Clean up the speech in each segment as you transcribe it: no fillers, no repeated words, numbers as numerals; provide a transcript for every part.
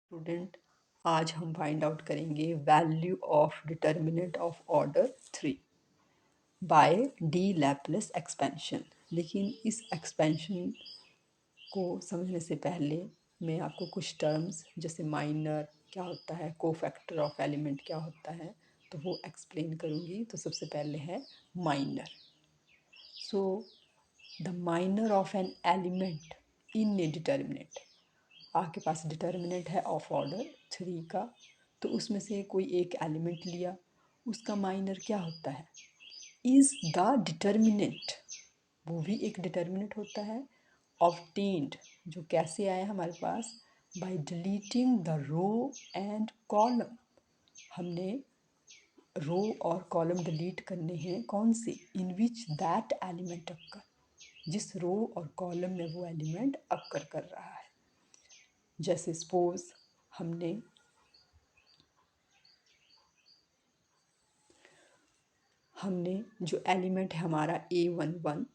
Student, आज हम find out करेंगे value of determinant of order 3 by the Laplace expansion. लेकिन इस एक्सपेंशन को समझने से पहले मैं आपको कुछ टर्म्स जैसे माइनर क्या होता है, कोफैक्टर ऑफ एलिमेंट क्या होता है, तो वो एक्सप्लेन करूँगी। तो सबसे पहले है minor. So the minor of an element in a determinant. आपके पास डिटर्मिनेंट है ऑफ ऑर्डर 3 का, तो उसमें से कोई एक एलिमेंट लिया, उसका माइनर क्या होता है, इज़ द डिटर्मिनेंट। वो भी एक डिटर्मिनेंट होता है। ऑब्टेन्ड, जो कैसे आया हमारे पास, by deleting the row and column. हमने रो और कॉलम डिलीट करने हैं, कौन से, in which that element occur, जिस रो और कॉलम में वो एलिमेंट अक्कर कर रहा है। जैसे सपोज हमने जो एलिमेंट है हमारा A11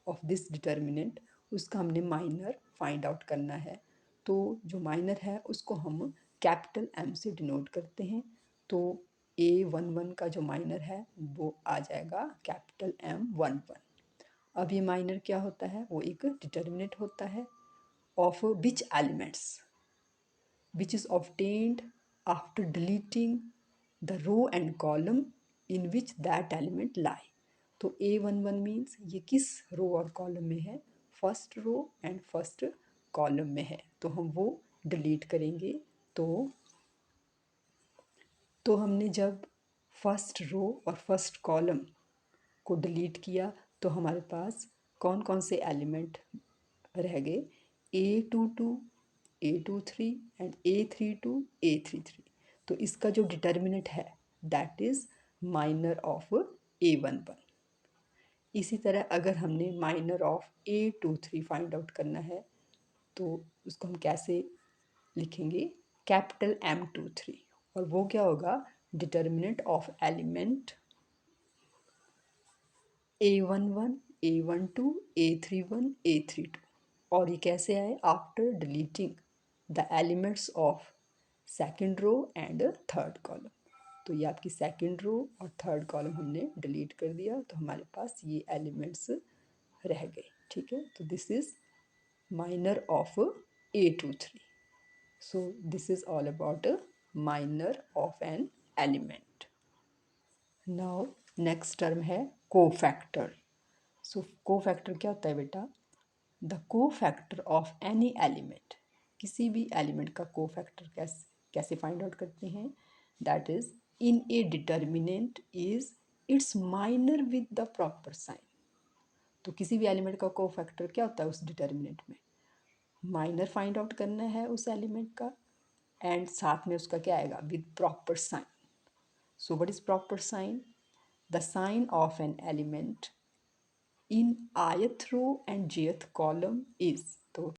ऑफ दिस डिटर्मिनेंट, उसका हमने माइनर फाइंड आउट करना है। तो जो माइनर है उसको हम कैपिटल M से डिनोट करते हैं। तो A11 का जो माइनर है वो आ जाएगा कैपिटल M11। अब ये माइनर क्या होता है, वो एक डिटर्मिनेंट होता है of which elements which is obtained after deleting the row and column in which that element lie। तो A11 मीन्स ये किस रो और कॉलम में है, first row and first column में है, तो हम वो डिलीट करेंगे। तो हमने जब फर्स्ट रो और फर्स्ट कॉलम को डिलीट किया तो हमारे पास कौन कौन से एलिमेंट रह गए, A22, A23 and A32, A33। तो इसका जो डिटर्मिनेंट है that is minor of A11। इसी तरह अगर हमने minor of A23 find out करना है तो उसको हम कैसे लिखेंगे, कैपिटल M23, और वो क्या होगा, determinant of element A11, A12, A31, A32। और ये कैसे आए, after deleting the elements of second row and third column. तो ये आपकी सेकेंड रो और थर्ड कॉलम हमने डिलीट कर दिया, तो हमारे पास ये एलिमेंट्स रह गए। ठीक है, तो this is minor of A23। So this is all about minor of an element. Now next term है कोफैक्टर। सो कोफैक्टर क्या होता है बेटा, the cofactor of any element. किसी भी एलिमेंट का कोफैक्टर कैसे कैसे फाइंड आउट करते हैं, that is in a determinant is its minor with the proper sign. तो किसी भी एलिमेंट का कोफैक्टर क्या होता है, उस डिटर्मिनेंट में माइनर फाइंड आउट करना है उस एलिमेंट का, एंड साथ में उसका क्या आएगा, with proper sign. So what is proper sign, the sign of an element in ith row and jth column is, तो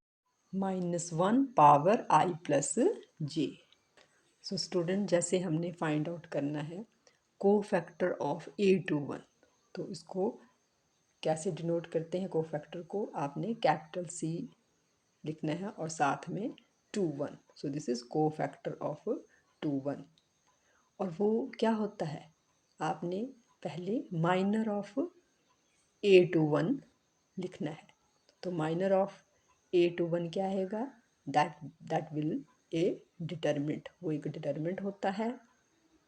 -1 power i plus j। So student, जैसे हमने फाइंड आउट करना है कोफैक्टर ऑफ A21, तो इसको कैसे denote करते हैं, कोफैक्टर को आपने कैपिटल C लिखना है और साथ में 21। सो दिस इज कोफैक्टर ऑफ 21। और वो क्या होता है, आपने पहले माइनर ऑफ A21 लिखना है। तो माइनर ऑफ A21 क्या आएगा, that that will A determinant, वो एक डिटर्मिनेंट होता है।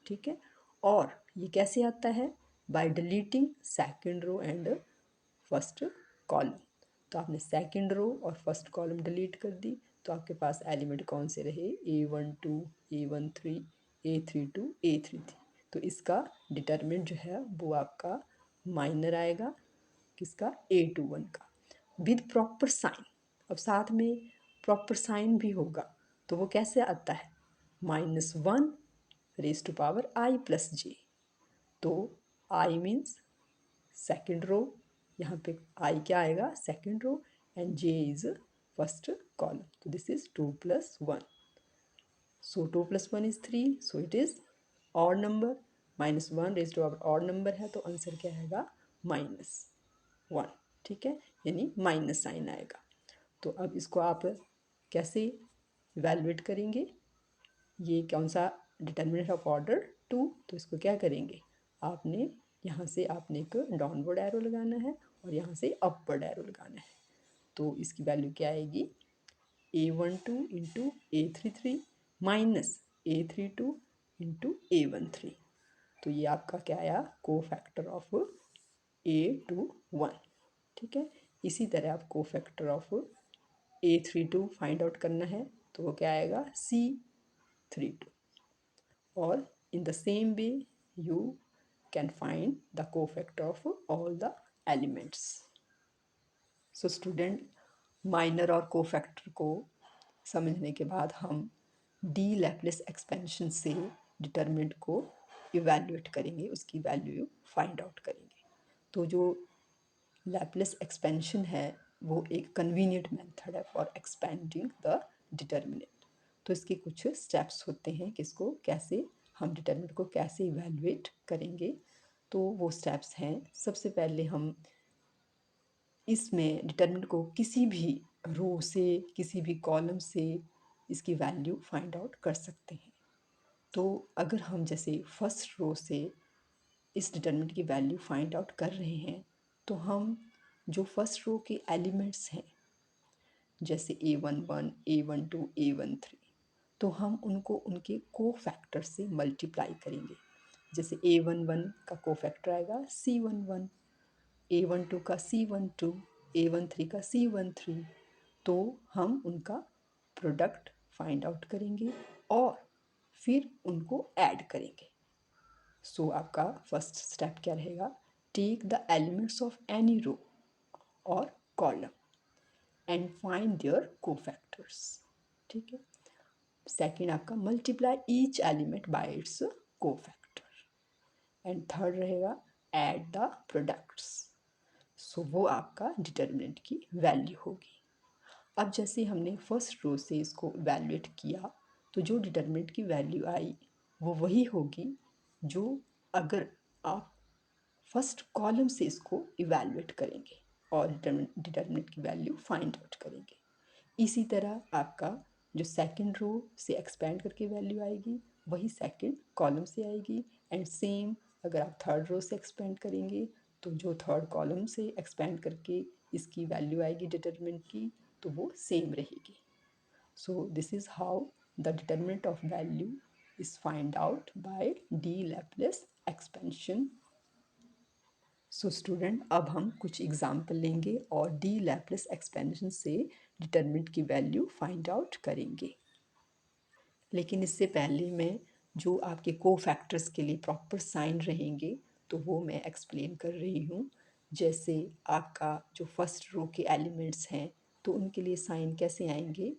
ठीक है, और ये कैसे आता है, by deleting second row and first column. तो आपने सेकेंड रो और फर्स्ट कॉलम डिलीट कर दी, तो आपके पास एलिमेंट कौन से रहे, A12, A13, A32, A33। तो इसका डिटर्मिनेंट जो है वो आपका माइनर आएगा, किसका, A21 का, विद प्रॉपर साइन। अब साथ में प्रॉपर साइन भी होगा, तो वो कैसे आता है, -1 raise to power i plus j. तो i मीन्स सेकेंड रो, यहाँ पे i क्या आएगा, second row, and j is first column. तो this is 2 + 1। So 2 + 1 is 3, so it is odd number. -1 raise to power odd number है, तो answer क्या आएगा, -1। ठीक है, यानी माइनस साइन आएगा। तो अब इसको आप कैसे इवेलुएट करेंगे, ये कौन सा डिटर्मिनेंट ऑफ ऑर्डर 2, तो इसको क्या करेंगे, आपने यहाँ से आपने एक डाउनवर्ड एरो लगाना है और यहाँ से अपवर्ड एरो लगाना है। तो इसकी वैल्यू क्या आएगी, A12 into A33 minus A32 into A13। तो ये आपका क्या आया, को फैक्टर ऑफ A21। ठीक है, इसी तरह आप को factor of A32 find out करना है, तो वो क्या आएगा, C32। और in the same way you can find the cofactor of all the elements. So student, minor और कोफैक्टर को समझने के बाद हम डी लैप्लेस एक्सपेंशन से डिटर्मिनेंट को इवैल्यूएट करेंगे, उसकी वैल्यू फाइंड आउट करेंगे। तो जो लैप्लेस एक्सपेंशन है वो एक कन्वीनियंट मेथड है फॉर एक्सपेंडिंग द डिटर्मिनेंट। तो इसके कुछ स्टेप्स होते हैं कि इसको कैसे हम डिटर्मिनेंट को कैसे इवैल्यूएट करेंगे। तो वो स्टेप्स हैं, सबसे पहले हम इसमें डिटर्मिनेंट को किसी भी रो से किसी भी कॉलम से इसकी वैल्यू फाइंड आउट कर सकते हैं। तो अगर हम जैसे फर्स्ट रो से इस डिटर्मिनेंट की वैल्यू फाइंड आउट कर रहे हैं, तो हम जो फर्स्ट रो के एलिमेंट्स हैं जैसे A11, A12, A13, तो हम उनको उनके को फैक्टर से मल्टीप्लाई करेंगे। जैसे A11 का को फैक्टर आएगा C11, A12 का C12, A13 का C13। तो हम उनका प्रोडक्ट फाइंड आउट करेंगे और फिर उनको ऐड करेंगे। सो आपका फर्स्ट स्टेप क्या रहेगा, take the elements of any row और column and find their cofactors. ठीक है, सेकेंड आपका multiply each element by its cofactor and third रहेगा ऐड द प्रोडक्ट्स। सो वो आपका डिटर्मिनेंट की वैल्यू होगी। अब जैसे हमने फर्स्ट रो से इसको इवैल्यूएट किया, तो जो डिटर्मिनेंट की वैल्यू आई वो वही होगी जो अगर आप फर्स्ट कॉलम से इसको इवैल्यूएट करेंगे और डिटर्मिनेंट की वैल्यू फाइंड आउट करेंगे। इसी तरह आपका जो सेकंड रो से एक्सपेंड करके वैल्यू आएगी वही सेकंड कॉलम से आएगी, एंड सेम अगर आप थर्ड रो से एक्सपेंड करेंगे तो जो थर्ड कॉलम से एक्सपेंड करके इसकी वैल्यू आएगी डिटर्मिनेंट की, तो वो सेम रहेगी। सो this is how the determinant of value is find out by the Laplace expansion. So student, अब हम कुछ एग्जाम्पल लेंगे और डी लैप्लेस एक्सपेंशन से डिटर्मिनेंट की वैल्यू फाइंड आउट करेंगे। लेकिन इससे पहले मैं जो आपके को फैक्टर्स के लिए प्रॉपर साइन रहेंगे तो वो मैं एक्सप्लेन कर रही हूँ। जैसे आपका जो फर्स्ट रो के एलिमेंट्स हैं तो उनके लिए साइन कैसे आएंगे।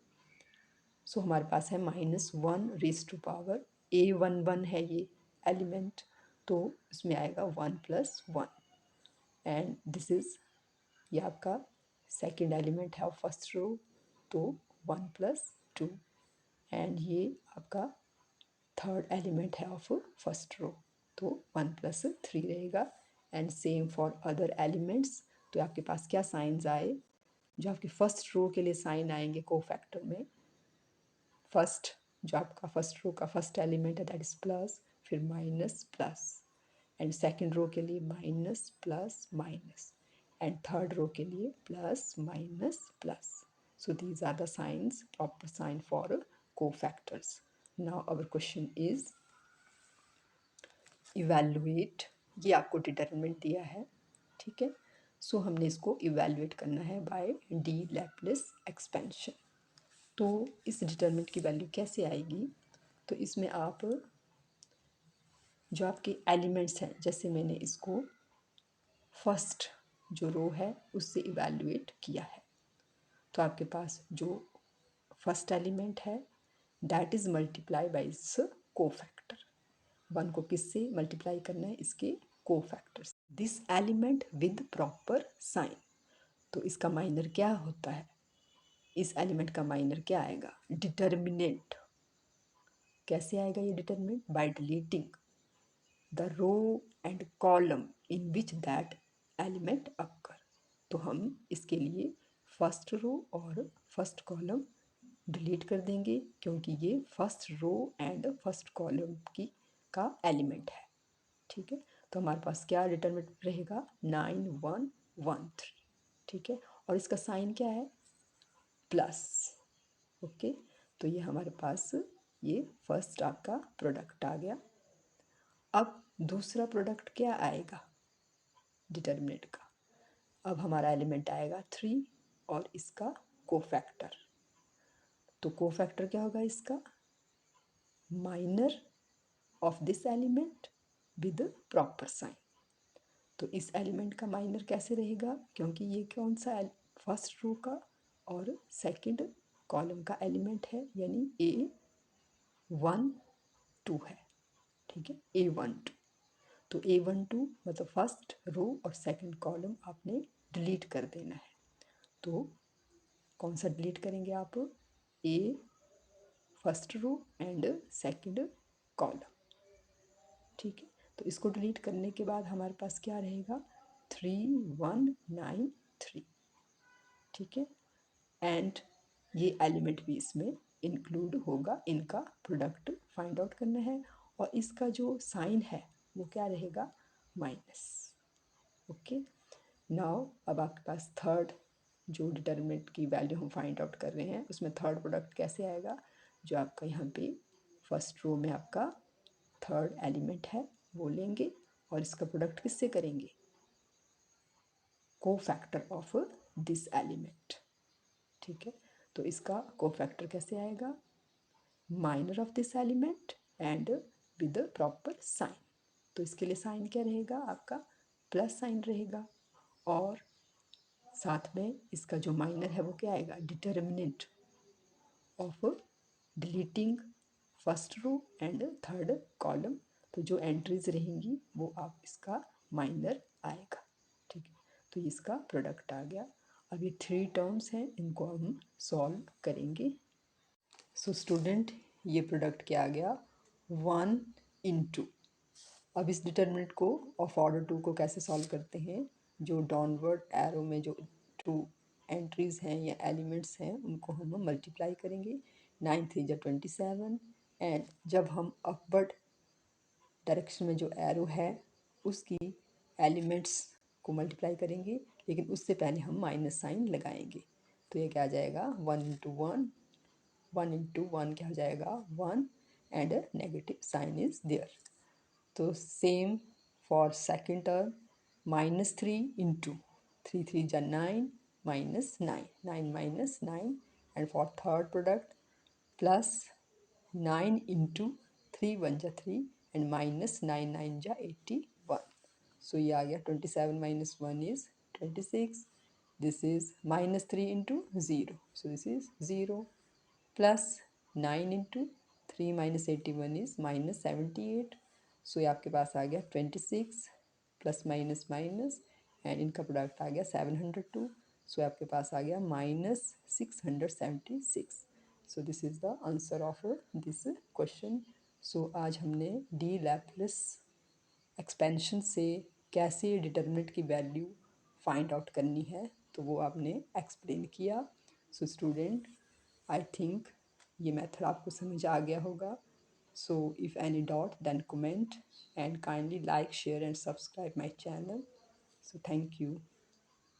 सो हमारे पास है -1 रेज टू पावर A11 है ये एलिमेंट, तो इसमें आएगा 1 + 1 एंड दिस इज़, ये आपका सेकेंड एलिमेंट है फर्स्ट रो, तो 1 + 2 एंड ये आपका थर्ड एलिमेंट है ऑफ फर्स्ट रो, तो 1 + 3 रहेगा। And same for other elements. तो आपके पास क्या साइंस आए, जो आपके फर्स्ट रो के लिए साइन आएंगे को फैक्टर में, फर्स्ट जो आपका फर्स्ट रो का फर्स्ट एलिमेंट है दैट इज प्लस, फिर minus plus, and second row के लिए minus plus minus, and third row के लिए plus minus plus. So these are the signs, proper sign for cofactors. Now our question is evaluate, ये आपको determinant दिया है, ठीक है। सो हमने इसको इवैल्यूएट करना है बाय डी लैप्लेस एक्सपेंशन। तो इस डिटर्मिनेंट की वैल्यू कैसे आएगी, तो इसमें आप जो आपके एलिमेंट्स हैं, जैसे मैंने इसको फर्स्ट जो रो है उससे इवैल्यूएट किया है, तो आपके पास जो फर्स्ट एलिमेंट है that is multiply by its cofactor. 1 को किससे मल्टीप्लाई करना है, इसके cofactors. This element with proper sign, तो इसका माइनर क्या होता है, इस एलिमेंट का माइनर क्या आएगा, डिटर्मिनेंट। कैसे आएगा ये determinant, by deleting the row and column in which that element occur. तो हम इसके लिए फर्स्ट रो और फर्स्ट कॉलम डिलीट कर देंगे क्योंकि ये first row and first column की का एलिमेंट है। ठीक है, तो हमारे पास क्या डिटरमिनेंट रहेगा 9113। ठीक है, और इसका साइन क्या है प्लस। ओके, तो ये हमारे पास ये फर्स्ट आपका प्रोडक्ट आ गया। अब दूसरा प्रोडक्ट क्या आएगा डिटरमिनेंट का। अब हमारा एलिमेंट आएगा 3 और इसका कोफैक्टर। तो कोफैक्टर क्या होगा इसका minor of this element with proper sign. तो इस एलिमेंट का माइनर कैसे रहेगा क्योंकि ये कौन सा फर्स्ट रो का और सेकंड कॉलम का एलिमेंट है यानी A12 है। ठीक है, A12। तो A12 मतलब फर्स्ट रो और सेकंड कॉलम आपने डिलीट कर देना है। तो कौन सा डिलीट करेंगे आप a first row and second column. ठीक है, तो इसको डिलीट करने के बाद हमारे पास क्या रहेगा 3193। ठीक है, एंड ये एलिमेंट भी इसमें इंक्लूड होगा। इनका प्रोडक्ट फाइंड आउट करना है और इसका जो साइन है वो क्या रहेगा माइनस। ओके, नाउ अब आपके पास थर्ड जो डिटरमिनेंट की वैल्यू हम फाइंड आउट कर रहे हैं उसमें थर्ड प्रोडक्ट कैसे आएगा। जो आपका यहाँ पे फर्स्ट रो में आपका थर्ड एलिमेंट है वो लेंगे और इसका प्रोडक्ट किससे करेंगे कोफैक्टर ऑफ दिस एलिमेंट। ठीक है, तो इसका कोफैक्टर कैसे आएगा minor of this element and with proper sign. तो इसके लिए साइन क्या रहेगा आपका प्लस साइन रहेगा और साथ में इसका जो माइनर है वो क्या आएगा determinant of deleting first row and third column. तो जो एंट्रीज रहेंगी वो आप इसका माइनर आएगा। ठीक है, तो इसका प्रोडक्ट आ गया। अब ये 3 टर्म्स हैं इनको हम सॉल्व करेंगे। सो स्टूडेंट ये प्रोडक्ट क्या आ गया 1 × अब इस डिटर्मिनेंट को ऑफ ऑर्डर 2 को कैसे सॉल्व करते हैं। जो डाउनवर्ड एरो में जो 2 एंट्रीज हैं या एलिमेंट्स हैं उनको हम मल्टीप्लाई करेंगे। 9 3 जा 27 एंड जब हम अपवर्ड डायरेक्शन में जो एरो है उसकी एलिमेंट्स को मल्टीप्लाई करेंगे लेकिन उससे पहले हम माइनस साइन लगाएंगे। तो ये क्या आ जाएगा 1 × 1 1 × 1 क्या हो जाएगा 1 and negative sign is there. तो सेम फॉर सेकेंड टर्म -3 × 3 3 जा 9 -9 9 -9 एंड फॉर थर्ड प्रोडक्ट +9 × 3 1 जा 3 एंड -9 9 जा 81। सो ये आ गया 27 - 1 is 26। This is -3 × 0 so this is 0 +9 × 3 - 81 is -78। So ये आपके पास आ गया 26 प्लस माइनस माइनस एंड इनका प्रोडक्ट आ गया 702। सो आपके पास आ गया -676। So this is the answer of this question. So आज हमने डी लैप्लेस एक्सपेंशन से कैसे डिटर्मिनेंट की वैल्यू फाइंड आउट करनी है तो वो आपने एक्सप्लेन किया। सो स्टूडेंट आई थिंक ये मेथड आपको समझ आ गया होगा। So if any doubt then comment and kindly like, share and subscribe my channel. So thank you.